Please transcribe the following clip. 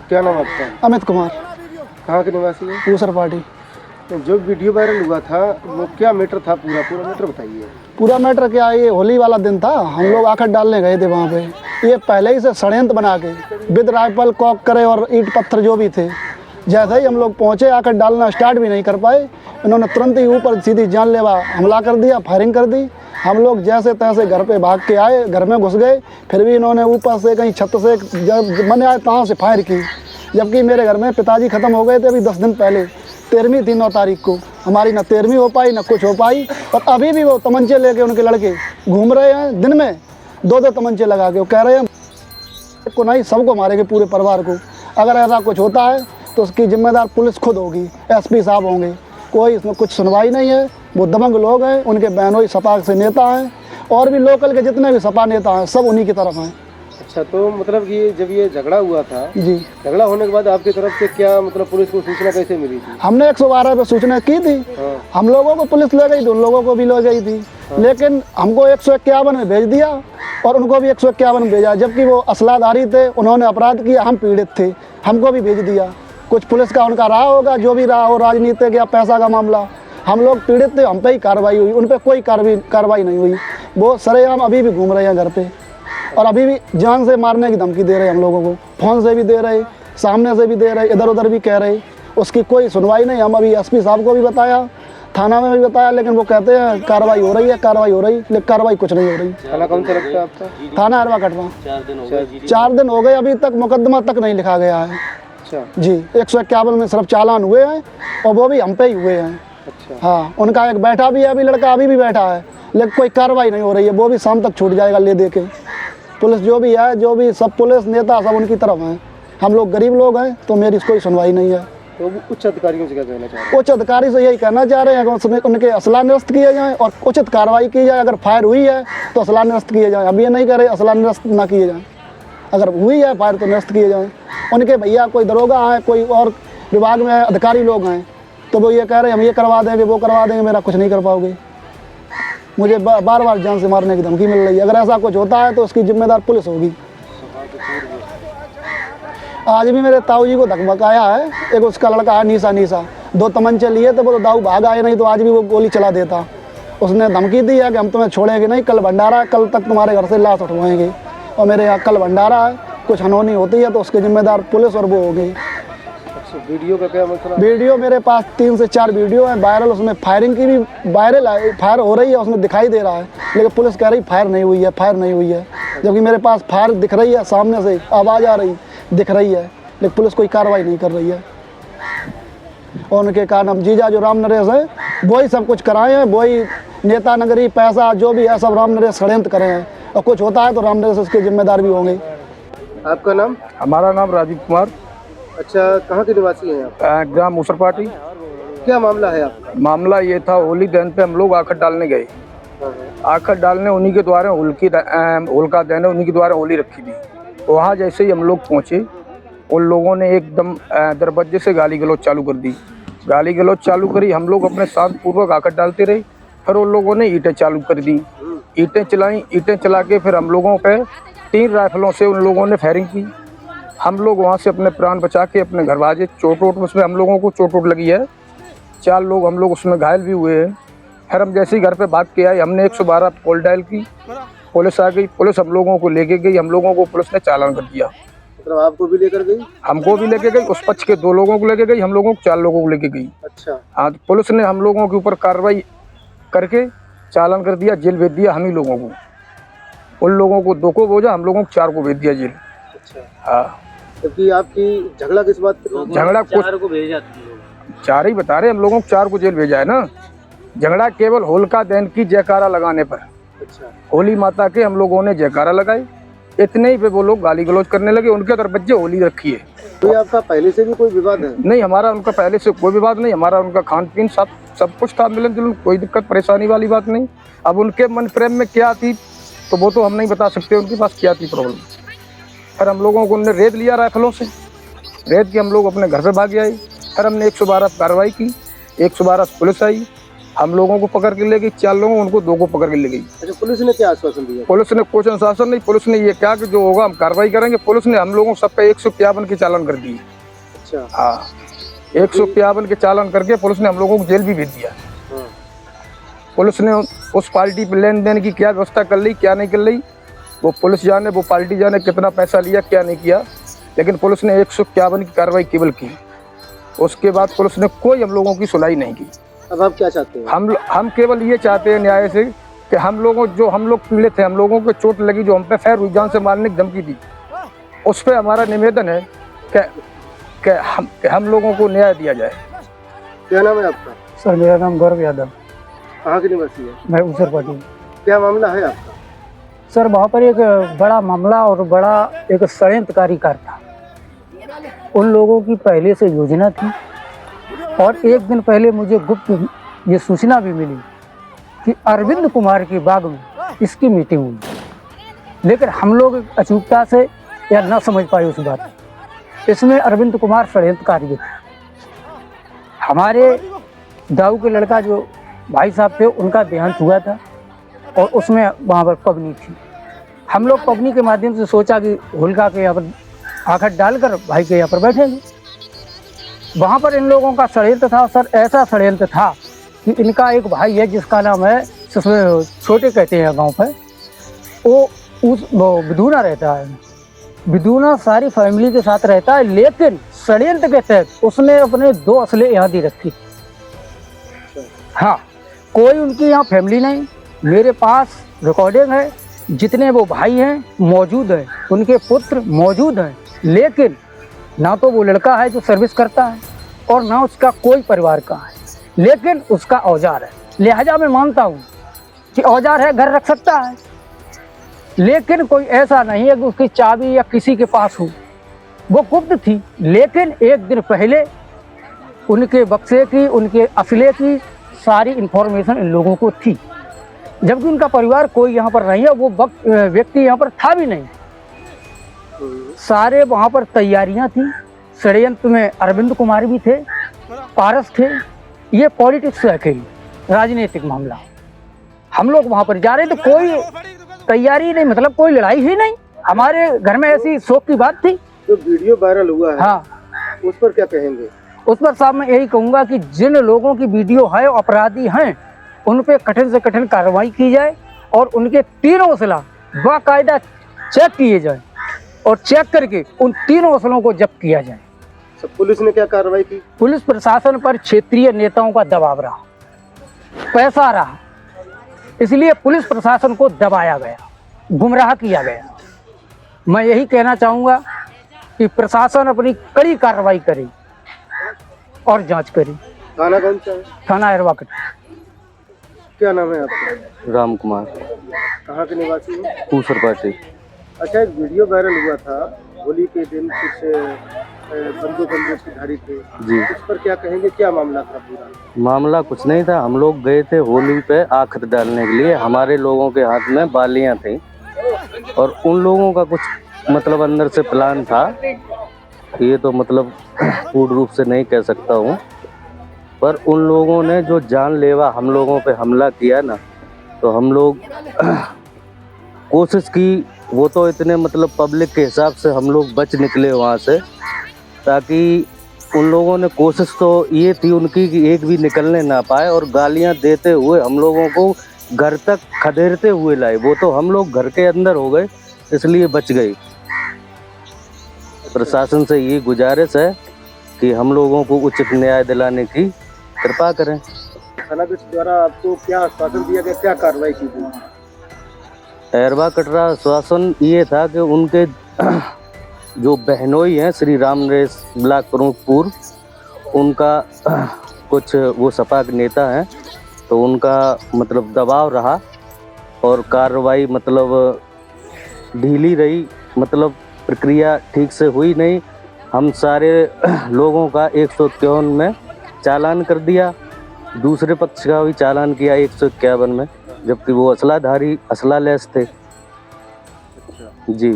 क्या नाम आपका? अमित कुमार। कहाँ के निवासी है? ऊसर पार्टी। तो जो वीडियो वायरल हुआ था वो क्या मैटर था? पूरा मैटर बताइए। पूरा मैटर क्या, ये होली वाला दिन था, हम लोग आखिर डालने गए थे वहाँ पे। ये पहले ही से षड्यंत्र बना के विद राइफल कॉक करे और ईंट पत्थर जो भी थे, जैसे ही हम लोग पहुँचे आकर डालना स्टार्ट भी नहीं कर पाए, इन्होंने तुरंत ही ऊपर सीधी जानलेवा हमला कर दिया, फायरिंग कर दी। हम लोग जैसे तैसे घर पे भाग के आए, घर में घुस गए, फिर भी इन्होंने ऊपर से कहीं छत से जब मैंने आए तहाँ से फायर की, जबकि मेरे घर में पिताजी ख़त्म हो गए थे अभी 10 दिन पहले। 13वीं थी 9 तारीख को, हमारी ना 13वीं हो पाई ना कुछ हो पाई। और अभी भी वो तमंचे लेके उनके लड़के घूम रहे हैं, दिन में 2-2 तमंचे लगा के। वो कह रहे हैं को नहीं, सबको मारेंगे, पूरे परिवार को। अगर ऐसा कुछ होता है तो उसकी जिम्मेदार पुलिस खुद होगी, एसपी साहब होंगे। कोई इसमें कुछ सुनवाई नहीं है। वो दबंग लोग हैं, उनके बहनोई सपा से नेता हैं, और भी लोकल के जितने भी सपा नेता हैं सब उन्हीं की तरफ हैं। अच्छा, तो मतलब कि जब ये झगड़ा हुआ था जी, झगड़ा होने के बाद आपकी तरफ से क्या मतलब पुलिस को सूचना कैसे मिली थी? हमने 112 पे सूचना की थी। हाँ। हम लोगों को पुलिस ले गई थी, उन लोगों को भी ले गई थी। हाँ। लेकिन हमको 151 में भेज दिया और उनको भी 151 में भेजा, जबकि वो असलाधारी थे, उन्होंने अपराध किया, हम पीड़ित थे, हमको भी भेज दिया। कुछ पुलिस का उनका रहा होगा, जो भी रहा हो, राजनीतिक या पैसा का मामला। हम लोग पीड़ित थे, हम पे ही कार्रवाई हुई, उन पर कोई कार्रवाई नहीं हुई। वो सरेआम अभी भी घूम रहे हैं घर पे, और अभी भी जान से मारने की धमकी दे रहे हैं हम लोगों को। फ़ोन से भी दे रहे, सामने से भी दे रहे, इधर उधर भी कह रहे। उसकी कोई सुनवाई नहीं। हम अभी एसपी साहब को भी बताया, थाना में भी बताया, लेकिन वो कहते हैं कार्रवाई हो रही है, कार्रवाई हो रही, लेकिन कार्रवाई कुछ नहीं हो रही। थाना कौन सा लगता है आपका? थाना अरवा कटवा। 4 दिन हो गए, अभी तक मुकदमा तक नहीं लिखा गया है। अच्छा जी, 151 में सिर्फ चालान हुए हैं, और वो भी हम पे ही हुए हैं। अच्छा, हाँ, उनका एक बैठा भी है, अभी लड़का अभी भी बैठा है, लेकिन कोई कार्रवाई नहीं हो रही है। वो भी शाम तक छूट जाएगा ले दे के। पुलिस जो भी है, जो भी सब पुलिस नेता सब उनकी तरफ हैं। हम लोग गरीब लोग हैं, तो मेरी कोई सुनवाई नहीं है। तो उच्च अधिकारियों से क्या कहना चाह रहे हैं? उच्च अधिकारी से यही कहना चाह रहे हैं कि उनके असला निरस्त किए जाएँ और उचित कार्रवाई की जाए। अगर फायर हुई है तो असला निरस्त किए जाएँ। अब ये नहीं कह रहे असला निरस्त ना किए जाएँ, अगर हुई है फायर तो निरस्त किए जाएँ। उनके भैया कोई दरोगा हैं, कोई और विभाग में अधिकारी लोग हैं, तो वो ये कह रहे हैं हम ये करवा देंगे, वो करवा देंगे, मेरा कुछ नहीं कर पाओगे। मुझे बार बार जान से मारने की धमकी मिल रही है। अगर ऐसा कुछ होता है तो उसकी जिम्मेदार पुलिस होगी। आज भी मेरे ताऊ जी को धकधकाया है, एक उसका लड़का है नीसा, 2 तमंचे लिए थे, वो तो दाऊ भाग आए, नहीं तो आज भी वो गोली चला देता। उसने धमकी दी है कि हम तुम्हें छोड़ेंगे नहीं, कल भंडारा है, कल तक तुम्हारे घर से लाश उठवाएंगे। और मेरे यहाँ कल भंडारा है, कुछ अनहोनी होती है तो उसकी जिम्मेदार पुलिस और वो होगी। वीडियो का क्या मतलब? वीडियो मेरे पास 3 से 4 वीडियो हैं वायरल, उसमें फायरिंग की भी वायरल है, फायर हो रही है, उसमें दिखाई दे रहा है, लेकिन पुलिस कह रही फायर नहीं हुई है, फायर नहीं हुई है। जबकि मेरे पास फायर दिख रही है, सामने से आवाज़ आ रही दिख रही है, लेकिन पुलिस कोई कार्रवाई नहीं कर रही है। और उनके कारण हम जीजा जो राम नरेश है, वही सब कुछ कराए हैं, वही नेता नगरी पैसा जो भी है सब राम नरेश षड्यंत्र करे हैं, और कुछ होता है तो राम नरेश उसके जिम्मेदार भी होंगे। आपका नाम? हमारा नाम राजीव कुमार। अच्छा, कहाँ के निवासी हैं आप? ग्राम ऊसर पार्टी। क्या मामला है आपका? मामला ये था, होली दहन पे हम लोग आखिर डालने गए। आखिर डालने उन्हीं के द्वारा होलिका दहन उन्हीं के द्वारा होली रखी थी। वहाँ जैसे ही हम लोग पहुँचे, उन लोगों ने एकदम दरवाजे से गाली गलौज चालू कर दी। गाली गलौज चालू करी, हम लोग अपने शांतपूर्वक आकर डालते रहे। फिर उन लोगों ने ईंटें चालू कर दी, ईंटें चलाई, ईंटें चला के फिर हम लोगों पे 3 राइफलों से उन लोगों ने फायरिंग की। हम लोग वहाँ से अपने प्राण बचा के अपने घर भागे। चोट वोट उसमें हम लोगों को चोट वोट लगी है, 4 लोग हम लोग उसमें घायल भी हुए हैं। फिर हम जैसे ही घर पे भाग के आए, हमने 112 कॉल डायल की, पुलिस आ गई, पुलिस हम लोगों को लेके गई, हम लोगों को पुलिस ने चालान कर दिया। मतलब आपको भी लेकर गई? हमको भी लेके गई, उस पक्ष के 2 लोगों को लेके गई, हम लोगों को 4 लोगों को लेके गई। अच्छा, हाँ, पुलिस ने हम लोगों के ऊपर कार्रवाई करके चालान कर दिया, जेल भेज दिया हम ही लोगों को। उन लोगों को 2 को भेजा, हम लोगों को 4 को भेज दिया जेल। अच्छा, हाँ, क्योंकि आपकी झगड़ा किस बात पे? झगड़ा कुछ 4 ही बता रहे, हम लोगों को 4 को जेल भेजा है ना। झगड़ा केवल होलिका दहन की जयकारा लगाने पर, अच्छा, होली माता के हम लोगों ने जयकारा लगाई, इतने ही पे वो लोग गाली गलौज करने लगे। उनके दरवाजे होली रखी है। तो आपका पहले से भी कोई विवाद है? नहीं, हमारा उनका पहले से कोई विवाद नहीं। हमारा उनका खान पीन सब कुछ था, मिलन जुलन, कोई दिक्कत परेशानी वाली बात नहीं। अब उनके मन प्रेम में क्या थी तो वो तो हम नहीं बता सकते, उनके पास क्या थी प्रॉब्लम। फिर हम लोगों को उन्होंने रेद लिया राइफलों से, रेद के हम लोग अपने घर पे भाग आए। फिर हमने 112 कार्रवाई की, 112 पुलिस आई, हम लोगों को पकड़ के ले गई, 4 लोगों उनको 2 को पकड़ के ले गई। अच्छा, पुलिस ने क्या आश्वासन दिया? पुलिस ने कुछ अनुशासन नहीं, पुलिस ने ये कहा कि जो होगा हम कार्रवाई करेंगे। पुलिस ने हम लोगों सब पे 151 के चालान कर दिए। अच्छा। हाँ, 151 के चालान करके पुलिस ने हम लोगों को जेल भी भेज दिया। हाँ। पुलिस ने उस पार्टी पे लेन देन की क्या व्यवस्था कर ली, क्या नहीं कर ली, वो पुलिस जाने, वो पार्टी जाने कितना पैसा लिया, क्या नहीं किया, लेकिन पुलिस ने 151 की कार्रवाई केवल की। उसके बाद पुलिस ने कोई हम लोगों की सुनवाई नहीं की। अब आप क्या चाहते हैं? हम केवल ये चाहते हैं न्याय से कि हम लोग पीड़ित थे, हम लोगों को चोट लगी, जो हम पे खैर हुई, जान से मारने की धमकी दी, उस पर हमारा निवेदन है कि हम लोगों को न्याय दिया जाए। क्या नाम है आपका? सर मेरा नाम गौरव यादव। कहाँ के निवासी है? मैं उसरपाटी। क्या मामला है आपका? सर वहाँ पर एक बड़ा मामला और बड़ा एक षड्यंत्रकारी कार्य था। उन लोगों की पहले से योजना थी और एक दिन पहले मुझे गुप्त ये सूचना भी मिली कि अरविंद कुमार के बाग में इसकी मीटिंग हुई, लेकिन हम लोग अचूकता से या न समझ पाए उस बात को। इसमें अरविंद कुमार षड्यंत्रकारी थे। हमारे दाऊ के लड़का जो भाई साहब थे उनका देहांत हुआ था और उसमें वहाँ पर पबनी थी। हम लोग पबनी के माध्यम से सोचा कि होलिका के यहाँ पर आखिर डालकर भाई के यहाँ पर बैठेंगे। वहाँ पर इन लोगों का षड्यंत्र था सर, ऐसा षड्यंत्र था कि इनका एक भाई है जिसका नाम है छोटे कहते हैं गांव पर, वो बिधूना रहता है। बिधूना सारी फैमिली के साथ रहता है, लेकिन षड्यंत्र के तहत उसने अपने 2 असले यहाँ दे रखी। हाँ, कोई उनकी यहाँ फैमिली नहीं। मेरे पास रिकॉर्डिंग है, जितने वो भाई हैं मौजूद हैं, उनके पुत्र मौजूद हैं, लेकिन ना तो वो लड़का है जो सर्विस करता है और ना उसका कोई परिवार का है, लेकिन उसका औजार है। लिहाजा मैं मानता हूँ कि औजार है, घर रख सकता है, लेकिन कोई ऐसा नहीं है कि उसकी चाबी या किसी के पास हो। वो गुप्त थी, लेकिन एक दिन पहले उनके बक्से की, उनके असले की सारी इंफॉर्मेशन इन लोगों को थी, जबकि उनका परिवार कोई यहाँ पर नहीं है, वो व्यक्ति यहाँ पर था भी नहीं। सारे वहाँ पर तैयारियां थी। षड्यंत्र में अरविंद कुमार भी थे, पारस थे। ये पॉलिटिक्स है, खेल राजनीतिक मामला। हम लोग वहाँ पर जा रहे थे, कोई तैयारी नहीं, मतलब कोई लड़ाई ही नहीं। हमारे घर में ऐसी शौक की बात थी। जो वीडियो वायरल हुआ है, हाँ, उस पर क्या कहेंगे? उस पर साहब मैं यही कहूँगा कि जिन लोगों की वीडियो है, अपराधी हैं, उन पे कठिन से कठिन कार्रवाई की जाए और उनके 3 असला बाकायदा चेक किए जाए और चेक करके उन 3 असलों को जब्त किया जाए। पुलिस ने क्या कार्रवाई की? पुलिस प्रशासन पर क्षेत्रीय नेताओं का दबाव रहा, पैसा रहा, इसलिए पुलिस प्रशासन को दबाया गया, गुमराह किया गया। मैं यही कहना चाहूँगा कि प्रशासन अपनी कड़ी कार्रवाई करे और जांच करे। थाना कौन सा है? थाना अरवा। क्या नाम है आपका? राम कुमार, कहाँ के निवासी हो? पूसर पार्टी। अच्छा, एक वीडियो वायरल हुआ था, होली के दिन कुछ बंदूकधारी थे जी, उस पर क्या कहेंगे? क्या मामला था पूरा? मामला कुछ नहीं था। हम लोग गए थे होली पे आखिर डालने के लिए। हमारे लोगों के हाथ में बालियां थी और उन लोगों का कुछ मतलब अंदर से प्लान था। ये तो मतलब पूर्ण रूप से नहीं कह सकता हूँ, पर उन लोगों ने जो जानलेवा हम लोगों पे हमला किया ना, तो हम लोग कोशिश की। वो तो इतने मतलब पब्लिक के हिसाब से हम लोग बच निकले वहाँ से, ताकि उन लोगों ने कोशिश तो ये थी उनकी कि एक भी निकलने ना पाए, और गालियाँ देते हुए हम लोगों को घर तक खदेड़ते हुए लाए। वो तो हम लोग घर के अंदर हो गए, इसलिए बच गए। प्रशासन से ये गुजारिश है कि हम लोगों को उचित न्याय दिलाने की कृपा करें। थाना के द्वारा आपको क्या आश्वासन दिया गया, क्या कार्रवाई की गई? एरवा कटरा आश्वासन ये था कि उनके जो बहनोई हैं श्री राम नरेश ब्लॉक प्रमुखपुर, उनका कुछ वो सपा के नेता हैं, तो उनका मतलब दबाव रहा और कार्रवाई मतलब ढीली रही, मतलब प्रक्रिया ठीक से हुई नहीं। हम सारे लोगों का 151 में चालान कर दिया, दूसरे पक्ष का भी चालान किया 151 में, जबकि वो असला लैस थे। जी।